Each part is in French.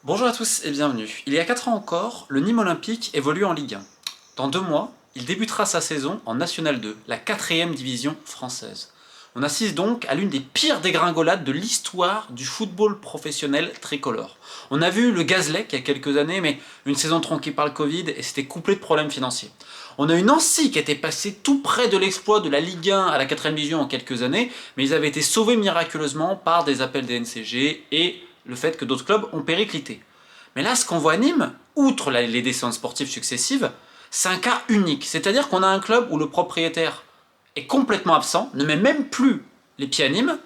Bonjour à tous et bienvenue. Il y a 4 ans encore, le Nîmes Olympique évolue en Ligue 1. Dans 2 mois, il débutera sa saison en National 2, la 4e division française. On assiste donc à l'une des pires dégringolades de l'histoire du football professionnel tricolore. On a vu le Gazlec il y a quelques années, mais une saison tronquée par le Covid et c'était couplé de problèmes financiers. On a eu Nancy qui était passé tout près de l'exploit de la Ligue 1 à la 4e division en quelques années, mais ils avaient été sauvés miraculeusement par des appels des NCG et le fait que d'autres clubs ont périclité. Mais là, ce qu'on voit à Nîmes, outre les descentes sportives successives, c'est un cas unique. C'est-à-dire qu'on a un club où le propriétaire est complètement absent, ne met même plus les pieds à Nîmes,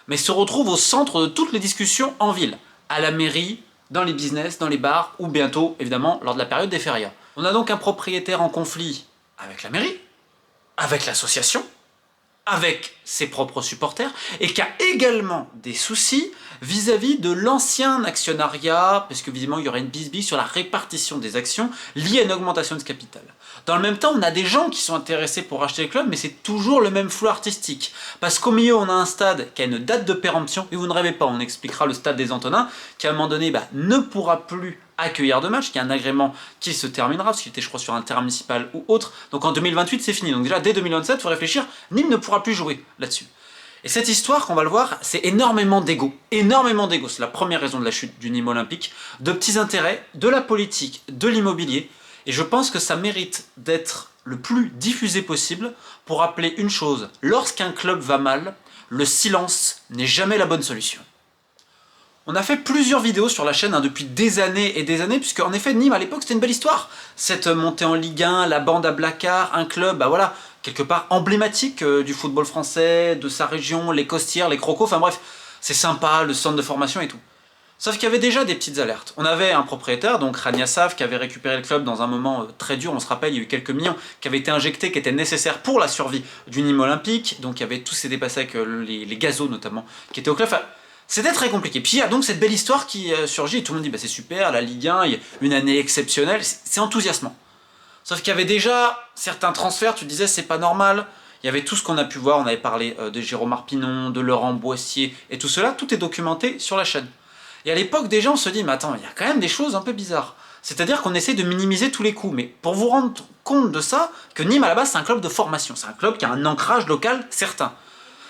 mais se retrouve au centre de toutes les discussions en ville, à la mairie, dans les business, dans les bars, ou bientôt, évidemment, lors de la période des férias. On a donc un propriétaire en conflit avec la mairie, avec l'association, avec ses propres supporters, et qui a également des soucis vis-à-vis de l'ancien actionnariat, parce que visiblement il y aurait une bisbille sur la répartition des actions liée à une augmentation de capital. Dans le même temps, on a des gens qui sont intéressés pour acheter le club, mais c'est toujours le même flou artistique. Parce qu'au milieu, on a un stade qui a une date de péremption, et vous ne rêvez pas, on expliquera le stade des Antonins, qui à un moment donné ne pourra plus accueillir de match, qui a un agrément qui se terminera, parce qu'il était je crois sur un terrain municipal ou autre, donc en 2028 c'est fini, donc déjà dès 2027 il faut réfléchir, Nîmes ne pourra plus jouer là-dessus. Et cette histoire qu'on va le voir, c'est énormément d'ego, c'est la première raison de la chute du Nîmes Olympique, de petits intérêts, de la politique, de l'immobilier, et je pense que ça mérite d'être le plus diffusé possible pour rappeler une chose, lorsqu'un club va mal, le silence n'est jamais la bonne solution. On a fait plusieurs vidéos sur la chaîne depuis des années et des années, puisque en effet Nîmes à l'époque c'était une belle histoire. Cette montée en Ligue 1, la bande à Blacard, un club, voilà, quelque part emblématique du football français, de sa région, les Costières, les Crocos, enfin bref, c'est sympa, le centre de formation et tout. Sauf qu'il y avait déjà des petites alertes. On avait un propriétaire, donc Rania Saf, qui avait récupéré le club dans un moment très dur, on se rappelle, il y a eu quelques millions qui avaient été injectés, qui étaient nécessaires pour la survie du Nîmes Olympique, donc il y avait tous ces dépassés avec les gazos notamment, qui étaient au club. Enfin, c'était très compliqué. Puis il y a donc cette belle histoire qui surgit, et tout le monde dit c'est super, la Ligue 1, il y a une année exceptionnelle, c'est enthousiasmant. Sauf qu'il y avait déjà certains transferts, tu disais c'est pas normal, il y avait tout ce qu'on a pu voir, on avait parlé de Jérôme Arpinon, de Laurent Boissier, et tout cela, tout est documenté sur la chaîne. Et à l'époque, déjà, on se dit, mais attends, il y a quand même des choses un peu bizarres. C'est-à-dire qu'on essaie de minimiser tous les coûts. Mais pour vous rendre compte de ça, que Nîmes, à la base, c'est un club de formation. C'est un club qui a un ancrage local certain.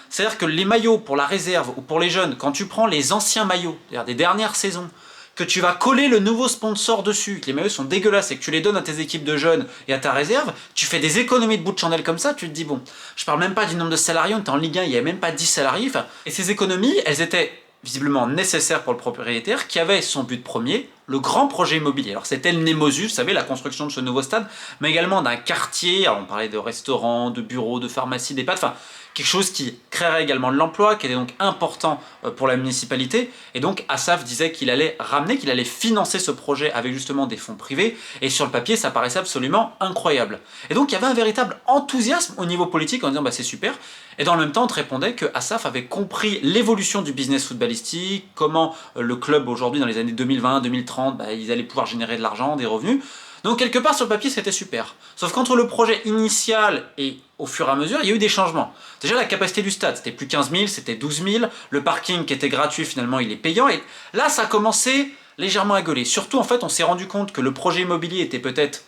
C'est-à-dire que les maillots pour la réserve ou pour les jeunes, quand tu prends les anciens maillots, c'est-à-dire des dernières saisons, que tu vas coller le nouveau sponsor dessus, que les maillots sont dégueulasses et que tu les donnes à tes équipes de jeunes et à ta réserve, tu fais des économies de bout de chandelle comme ça, tu te dis bon, je parle même pas du nombre de salariés, on était en Ligue 1, il n'y avait même pas 10 salariés, et ces économies, elles étaient visiblement nécessaire pour le propriétaire, qui avait son but premier, le grand projet immobilier. Alors c'était le Nemosus, vous savez, la construction de ce nouveau stade, mais également d'un quartier, alors on parlait de restaurants, de bureaux, de pharmacies, d'EHPAD, enfin quelque chose qui créerait également de l'emploi, qui était donc important pour la municipalité, et donc Assaf disait qu'il allait ramener, qu'il allait financer ce projet avec justement des fonds privés, et sur le papier ça paraissait absolument incroyable. Et donc il y avait un véritable enthousiasme au niveau politique en disant c'est super, et dans le même temps on te répondait que Assaf avait compris l'évolution du business footballistique, comment le club aujourd'hui dans les années 2020-2030, ils allaient pouvoir générer de l'argent, des revenus. Donc quelque part sur le papier c'était super. Sauf qu'entre le projet initial et au fur et à mesure, il y a eu des changements. Déjà la capacité du stade, c'était plus 15 000, c'était 12 000. Le parking qui était gratuit finalement il est payant. Et là ça a commencé légèrement à gueuler. Surtout en fait on s'est rendu compte que le projet immobilier était peut-être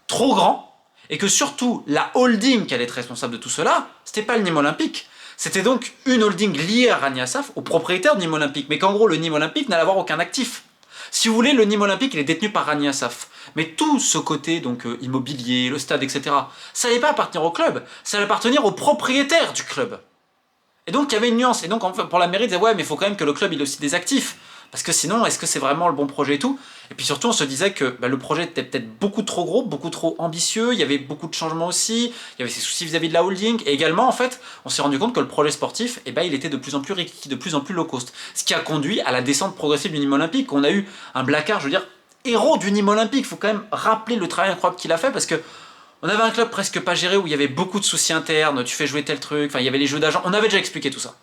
trop grand. Et que surtout la holding qui allait être responsable de tout cela, c'était pas le Nîmes Olympique. C'était donc une holding liée à Rania Saf, au propriétaire du Nîmes Olympique. Mais qu'en gros le Nîmes Olympique n'allait avoir aucun actif. Si vous voulez, le Nîmes Olympique, il est détenu par Rania Saf. Mais tout ce côté donc immobilier, le stade, etc., ça n'allait pas appartenir au club, ça allait appartenir au propriétaire du club. Et donc il y avait une nuance. Et donc pour la mairie, ils disaient ouais, mais il faut quand même que le club il ait aussi des actifs. Parce que sinon, est-ce que c'est vraiment le bon projet et tout? Et puis surtout, on se disait que le projet était peut-être beaucoup trop gros, beaucoup trop ambitieux, il y avait beaucoup de changements aussi, il y avait ces soucis vis-à-vis de la holding, et également, en fait, on s'est rendu compte que le projet sportif, il était de plus en plus riqui, de plus en plus low cost. Ce qui a conduit à la descente progressive du Nîmes Olympique. On a eu un Blacard, je veux dire, héros du Nîmes Olympique. Il faut quand même rappeler le travail incroyable qu'il a fait, parce que on avait un club presque pas géré où il y avait beaucoup de soucis internes, tu fais jouer tel truc, enfin il y avait les jeux d'agents, on avait déjà expliqué tout ça.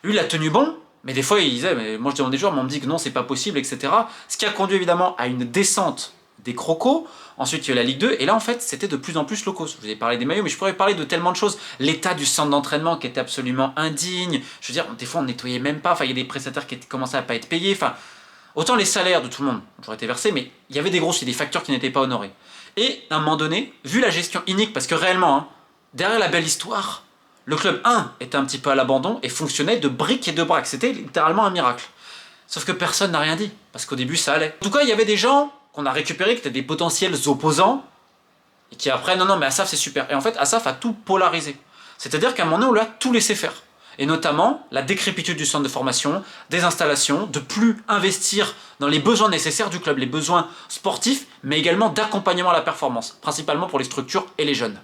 Lui, il a tenu bon, mais des fois, il disait, mais moi je demande des joueurs, mais on me dit que non, c'est pas possible, etc. Ce qui a conduit évidemment à une descente des crocos. Ensuite, il y a eu la Ligue 2, et là, en fait, c'était de plus en plus locaux. Je vous ai parlé des maillots, mais je pourrais parler de tellement de choses. L'état du centre d'entraînement qui était absolument indigne. Je veux dire, des fois, on nettoyait même pas. Enfin, il y a des prestataires qui commençaient à pas être payés. Enfin, Autant les salaires de tout le monde ont toujours été versés, mais il y avait des grosses, des factures qui n'étaient pas honorées. Et à un moment donné, vu la gestion inique, parce que réellement, hein, derrière la belle histoire, le club 1 était un petit peu à l'abandon et fonctionnait de briques et de braques. C'était littéralement un miracle. Sauf que personne n'a rien dit, parce qu'au début ça allait. En tout cas, il y avait des gens qu'on a récupérés, qui étaient des potentiels opposants, et qui après, non, mais Asaf c'est super. Et en fait, Asaf a tout polarisé. C'est-à-dire qu'à un moment donné, on lui a tout laissé faire. Et notamment, la décrépitude du centre de formation, des installations, de plus investir dans les besoins nécessaires du club, les besoins sportifs, mais également d'accompagnement à la performance, principalement pour les structures et les jeunes.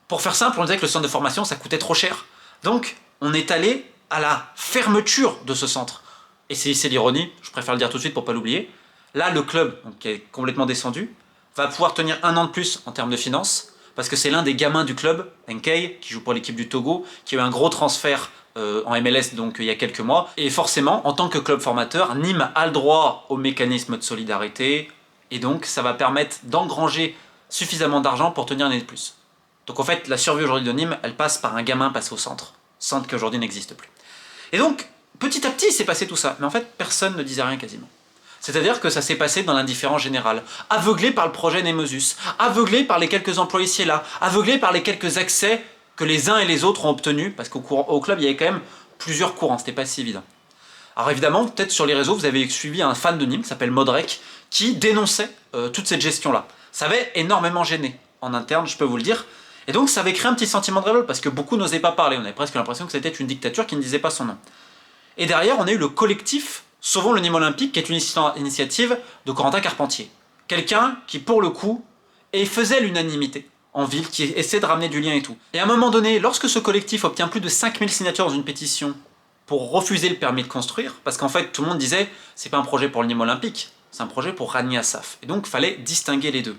Pour faire simple, on disait que le centre de formation, ça coûtait trop cher. Donc, on est allé à la fermeture de ce centre. Et c'est l'ironie, je préfère le dire tout de suite pour ne pas l'oublier. Là, le club, donc, qui est complètement descendu, va pouvoir tenir 1 an de plus en termes de finances, parce que c'est l'un des gamins du club, Nkei, qui joue pour l'équipe du Togo, qui a eu un gros transfert en MLS donc il y a quelques mois. Et forcément, en tant que club formateur, Nîmes a le droit au mécanisme de solidarité, et donc ça va permettre d'engranger suffisamment d'argent pour tenir une année de plus. Donc en fait, la survie aujourd'hui de Nîmes, elle passe par un gamin passé au centre qui aujourd'hui n'existe plus. Et donc, petit à petit, il s'est passé tout ça, mais en fait, personne ne disait rien quasiment. C'est-à-dire que ça s'est passé dans l'indifférence générale, aveuglé par le projet Nemosus, aveuglé par les quelques employés ci-là, aveuglé par les quelques accès que les uns et les autres ont obtenus, parce qu'au club, il y avait quand même plusieurs courants, c'était pas si évident. Alors évidemment, peut-être sur les réseaux, vous avez suivi un fan de Nîmes qui s'appelle Modrek, qui dénonçait toute cette gestion-là. Ça avait énormément gêné en interne, je peux vous le dire. Et donc ça avait créé un petit sentiment de révolte, parce que beaucoup n'osaient pas parler, on avait presque l'impression que c'était une dictature qui ne disait pas son nom. Et derrière, on a eu le collectif Sauvons le Nîmes Olympique, qui est une initiative de Corentin Carpentier. Quelqu'un qui, pour le coup, faisait l'unanimité en ville, qui essaie de ramener du lien et tout. Et à un moment donné, lorsque ce collectif obtient plus de 5000 signatures dans une pétition pour refuser le permis de construire, parce qu'en fait, tout le monde disait, c'est pas un projet pour le Nîmes Olympique, c'est un projet pour Rani Assaf. Et donc, il fallait distinguer les deux.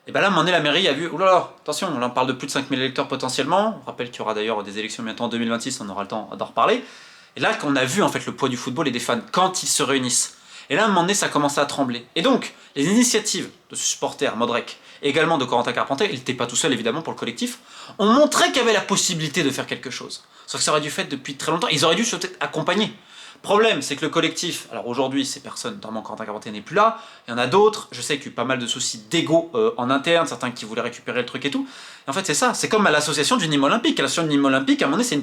Et bien là, à un moment donné, la mairie a vu, oulala, attention, là on parle de plus de 5000 électeurs potentiellement, on rappelle qu'il y aura d'ailleurs des élections bientôt en 2026, on aura le temps d'en reparler. Et là, qu'on a vu en fait le poids du football et des fans quand ils se réunissent. Et là, à un moment donné, ça commence à trembler. Et donc, les initiatives de ce supporter, Modrek, et également de Corentin Carpentier, il n'était pas tout seul évidemment pour le collectif, ont montré qu'il y avait la possibilité de faire quelque chose. Sauf que ça aurait dû faire depuis très longtemps, ils auraient dû peut-être accompagner. Problème, c'est que le collectif, alors aujourd'hui, ces personnes, notamment Corentin Carpentier n'est plus là, il y en a d'autres, je sais qu'il y a eu pas mal de soucis d'ego en interne, certains qui voulaient récupérer le truc et tout. Et en fait, c'est ça, c'est comme à l'association du Nîmes Olympique. À l'association du Nîmes Olympique, à un moment donné, c'est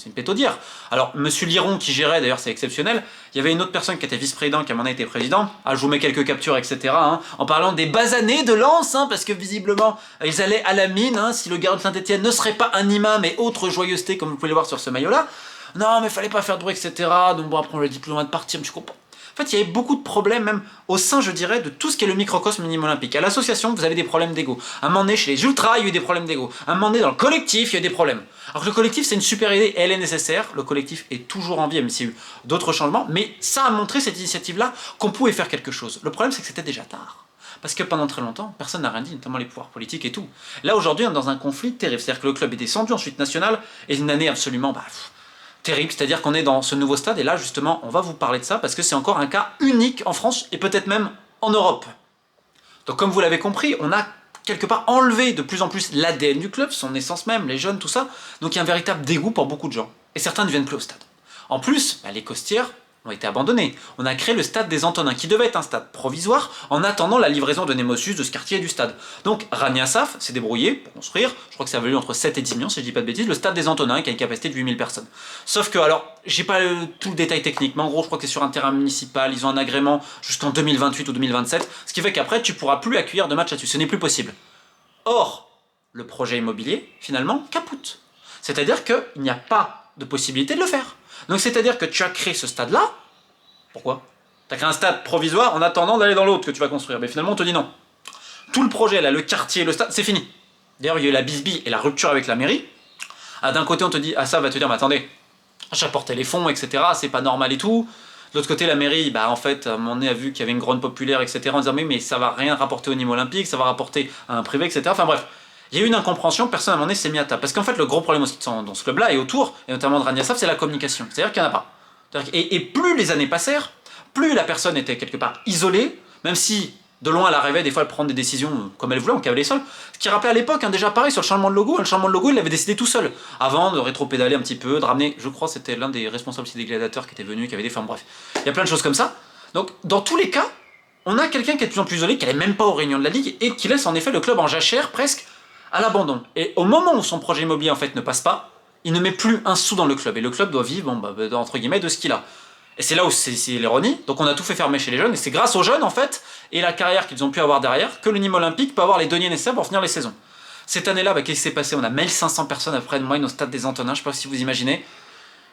une pétaudière. Alors, monsieur Liron qui gérait, d'ailleurs, c'est exceptionnel, il y avait une autre personne qui était vice-président, qui à un moment donné était président. Ah, je vous mets quelques captures, etc., hein, en parlant des bas années de Lens, hein, parce que visiblement, ils allaient à la mine, hein, si le gardien de Saint-Etienne ne serait pas un imam et autre joyeuseté, comme vous pouvez le voir sur ce maillot-là. Non, mais fallait pas faire de bruit, etc. Donc bon, après on lui a dit plus loin de partir, mais tu comprends. En fait, il y avait beaucoup de problèmes, même au sein, je dirais, de tout ce qui est le microcosme Nîmes Olympique. À l'association, vous avez des problèmes d'ego. À un moment donné, chez les ultras, il y a eu des problèmes d'ego. À un moment donné, dans le collectif, il y a eu des problèmes. Alors que le collectif, c'est une super idée et elle est nécessaire. Le collectif est toujours en vie, même s'il y a eu d'autres changements. Mais ça a montré, cette initiative-là, qu'on pouvait faire quelque chose. Le problème, c'est que c'était déjà tard. Parce que pendant très longtemps, personne n'a rien dit, notamment les pouvoirs politiques et tout. Là, aujourd'hui, on est dans un conflit terrible. C'est-à-dire que le club est descendu, ensuite national, et une année absolument... terrible, c'est-à-dire qu'on est dans ce nouveau stade, et là justement on va vous parler de ça, parce que c'est encore un cas unique en France, et peut-être même en Europe. Donc comme vous l'avez compris, on a quelque part enlevé de plus en plus l'ADN du club, son essence même, les jeunes, tout ça, donc il y a un véritable dégoût pour beaucoup de gens, et certains ne viennent plus au stade. En plus, les Costières ont été abandonnés. On a créé le stade des Antonins, qui devait être un stade provisoire, en attendant la livraison de Nemosus, de ce quartier et du stade. Donc Rani Assaf s'est débrouillé pour construire, je crois que ça a valu entre 7 et 10 millions, si je dis pas de bêtises, le stade des Antonins, qui a une capacité de 8000 personnes. Sauf que, alors, j'ai pas tout le détail technique, mais en gros, je crois que c'est sur un terrain municipal, ils ont un agrément jusqu'en 2028 ou 2027, ce qui fait qu'après, tu pourras plus accueillir de matchs là-dessus, ce n'est plus possible. Or, le projet immobilier, finalement, capote. C'est-à-dire qu'il n'y a pas de possibilité de le faire. Donc c'est-à-dire que tu as créé ce stade-là. Pourquoi? Tu as créé un stade provisoire en attendant d'aller dans l'autre que tu vas construire. Mais finalement, on te dit non. Tout le projet, là, le quartier, le stade, c'est fini. D'ailleurs, il y a eu la bisbille et la rupture avec la mairie. Ah, d'un côté, on te dit, ah ça va te dire, mais attendez, j'apportais les fonds, etc., c'est pas normal et tout. De l'autre côté, la mairie, en fait, à un moment donné, a vu qu'il y avait une grande populaire, etc., en disant, mais ça va rien rapporter au Nîmes Olympique, ça va rapporter à un privé, etc. Enfin bref. Il y a eu une incompréhension, personne à un moment donné s'est mis à table. Parce qu'en fait, le gros problème aussi dans ce club-là et autour, et notamment de Rani Assaf, c'est la communication. C'est-à-dire qu'il n'y en a pas. Et plus les années passèrent, plus la personne était quelque part isolée, même si de loin elle arrivait des fois à prendre des décisions comme elle voulait, on câblait les sols. Ce qui rappelait à l'époque, déjà pareil, sur le changement de logo, le changement de logo, il l'avait décidé tout seul. Avant de rétro-pédaler un petit peu, de ramener, je crois c'était l'un des responsables aussi des Gladiateurs qui était venu, qui avait des femmes, bref. Il y a plein de choses comme ça. Donc dans tous les cas, on a quelqu'un qui est de plus en plus isolé, qui n'est même pas aux réunions de la Ligue, et qui laisse en effet le club en jachère presque à l'abandon. Et au moment où son projet immobilier en fait ne passe pas, il ne met plus un sou dans le club, et le club doit vivre, entre guillemets, de ce qu'il a. Et c'est là où c'est l'ironie, donc on a tout fait fermer chez les jeunes, et c'est grâce aux jeunes en fait, et la carrière qu'ils ont pu avoir derrière, que le Nîmes Olympique peut avoir les deniers nécessaires pour finir les saisons. Cette année-là, qu'est-ce qui s'est passé? On a 1500 personnes à près de moyenne au stade des Antonins, je sais pas si vous imaginez.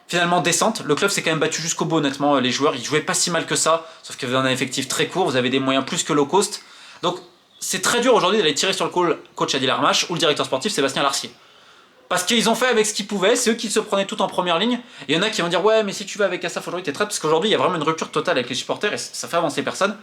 Finalement descente, le club s'est quand même battu jusqu'au bout honnêtement, les joueurs ils jouaient pas si mal que ça, sauf que vous avez un effectif très court, vous avez des moyens plus que low cost, donc c'est très dur aujourd'hui d'aller tirer sur le coach Adil Armache ou le directeur sportif Sébastien Larcier. Parce qu'ils ont fait avec ce qu'ils pouvaient, c'est eux qui se prenaient tout en première ligne, et il y en a qui vont dire ouais mais si tu vas avec Assaf aujourd'hui t'es traite, parce qu'aujourd'hui il y a vraiment une rupture totale avec les supporters et ça fait avancer personne.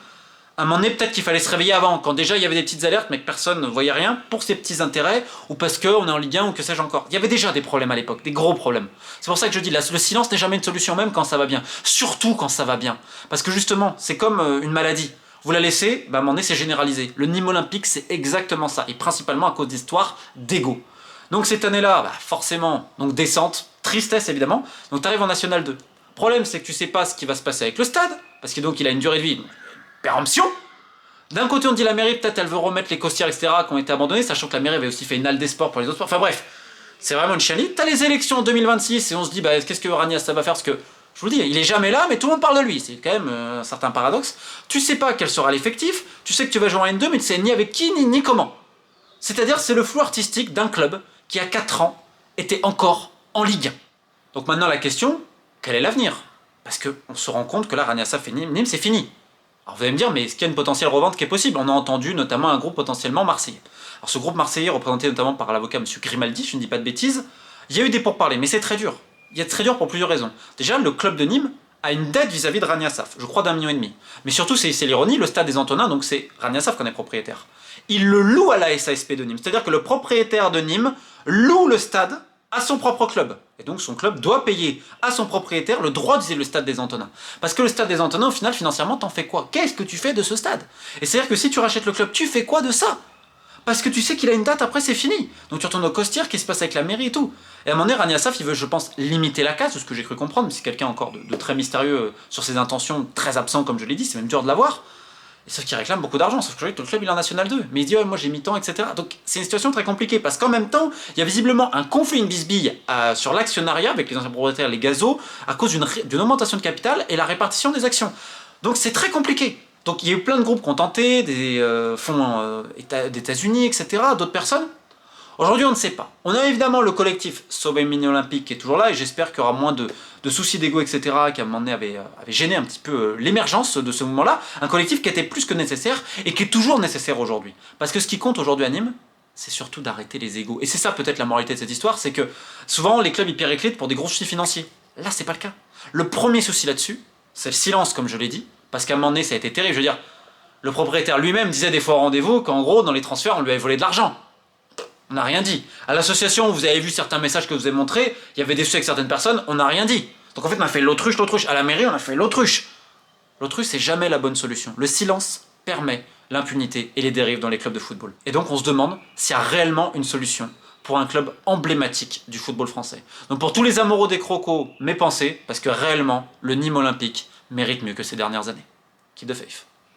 À un moment donné, peut-être qu'il fallait se réveiller avant, quand déjà il y avait des petites alertes mais que personne ne voyait rien pour ses petits intérêts, ou parce qu'on est en Ligue 1 ou que sais-je encore. Il y avait déjà des problèmes à l'époque, des gros problèmes. C'est pour ça que je dis, le silence n'est jamais une solution, même quand ça va bien. Surtout quand ça va bien. Parce que justement, c'est comme une maladie. Vous la laissez, à un moment donné c'est généralisé. Le Nîmes Olympique c'est exactement ça, et principalement à cause d'histoires d'ego. Donc cette année-là, forcément, donc descente, tristesse évidemment, donc tu arrives en National 2. Le problème c'est que tu sais pas ce qui va se passer avec le stade, parce qu'il a une durée de vie, péremption. D'un côté on dit la mairie peut-être elle veut remettre les costières etc qui ont été abandonnées, sachant que la mairie avait aussi fait une halle des sports pour les autres sports, enfin bref, c'est vraiment une chialite. T'as les élections en 2026 et on se dit qu'est-ce que Rania ça va faire, parce que je vous le dis, il est jamais là mais tout le monde parle de lui, c'est quand même un certain paradoxe. Tu sais pas quel sera l'effectif, tu sais que tu vas jouer en N2 mais tu sais ni avec qui ni comment. C'est-à-dire c'est le flou artistique d'un club qui à 4 ans était encore en Ligue 1. Donc maintenant la question, quel est l'avenir? Parce qu'on se rend compte que là Rania Assaf et Nîmes c'est fini. Alors vous allez me dire, mais est-ce qu'il y a une potentielle revente qui est possible? On a entendu notamment un groupe potentiellement marseillais. Alors ce groupe marseillais, représenté notamment par l'avocat M. Grimaldi, je ne dis pas de bêtises, il y a eu des pourparlers, mais c'est très dur. Il y a très dur pour plusieurs raisons. Déjà, le club de Nîmes a une dette vis-à-vis de Rania Assaf, je crois d'1,5 million. Mais surtout, c'est l'ironie, le stade des Antonins, donc c'est Rania Assaf qu'on est propriétaire. Il le loue à la SASP de Nîmes, c'est-à-dire que le propriétaire de Nîmes loue le stade à son propre club. Et donc son club doit payer à son propriétaire le droit d'utiliser le stade des Antonins. Parce que le stade des Antonins, au final, financièrement, t'en fais quoi? Qu'est-ce que tu fais de ce stade? Et c'est-à-dire que si tu rachètes le club, tu fais quoi de ça? Parce que tu sais qu'il a une date, après c'est fini. Donc tu retournes au Costières, qu'est-ce qui se passe avec la mairie et tout. Et à un moment donné, Rania Assaf, il veut, je pense, limiter la casse, de ce que j'ai cru comprendre, mais c'est quelqu'un encore de très mystérieux sur ses intentions, très absent comme je l'ai dit, c'est même dur de l'avoir. Et sauf qu'il réclame beaucoup d'argent, sauf que le club il est en National 2. Mais il dit ouais, moi j'ai mis tant, etc. Donc c'est une situation très compliquée, parce qu'en même temps, il y a visiblement un conflit, une bisbille sur l'actionnariat avec les anciens propriétaires, les gazos, à cause d'une augmentation de capital et la répartition des actions. Donc c'est très compliqué. Donc il y a eu plein de groupes qui ont tenté, des fonds d'États-Unis, etc., d'autres personnes. Aujourd'hui, on ne sait pas. On a évidemment le collectif Sauver Mini Olympique qui est toujours là, et j'espère qu'il y aura moins de soucis d'ego, etc., qui à un moment donné avait gêné un petit peu l'émergence de ce mouvement-là. Un collectif qui était plus que nécessaire, et qui est toujours nécessaire aujourd'hui. Parce que ce qui compte aujourd'hui à Nîmes, c'est surtout d'arrêter les égos. Et c'est ça peut-être la moralité de cette histoire, c'est que souvent les clubs ils périclitent pour des gros soucis financiers. Là, c'est pas le cas. Le premier souci là-dessus, c'est le silence, comme je l'ai dit, parce qu'à un moment donné, ça a été terrible. Je veux dire, le propriétaire lui-même disait des fois au rendez-vous qu'en gros, dans les transferts, on lui avait volé de l'argent. On n'a rien dit. À l'association, vous avez vu certains messages que je vous ai montrés, il y avait des soucis avec certaines personnes, on n'a rien dit. Donc en fait, on a fait l'autruche. À la mairie, on a fait l'autruche. L'autruche, c'est jamais la bonne solution. Le silence permet l'impunité et les dérives dans les clubs de football. Et donc on se demande s'il y a réellement une solution pour un club emblématique du football français. Donc pour tous les amoureux des crocos, mes pensées, parce que réellement, le Nîmes Olympique mérite mieux que ces dernières années. Keep the faith.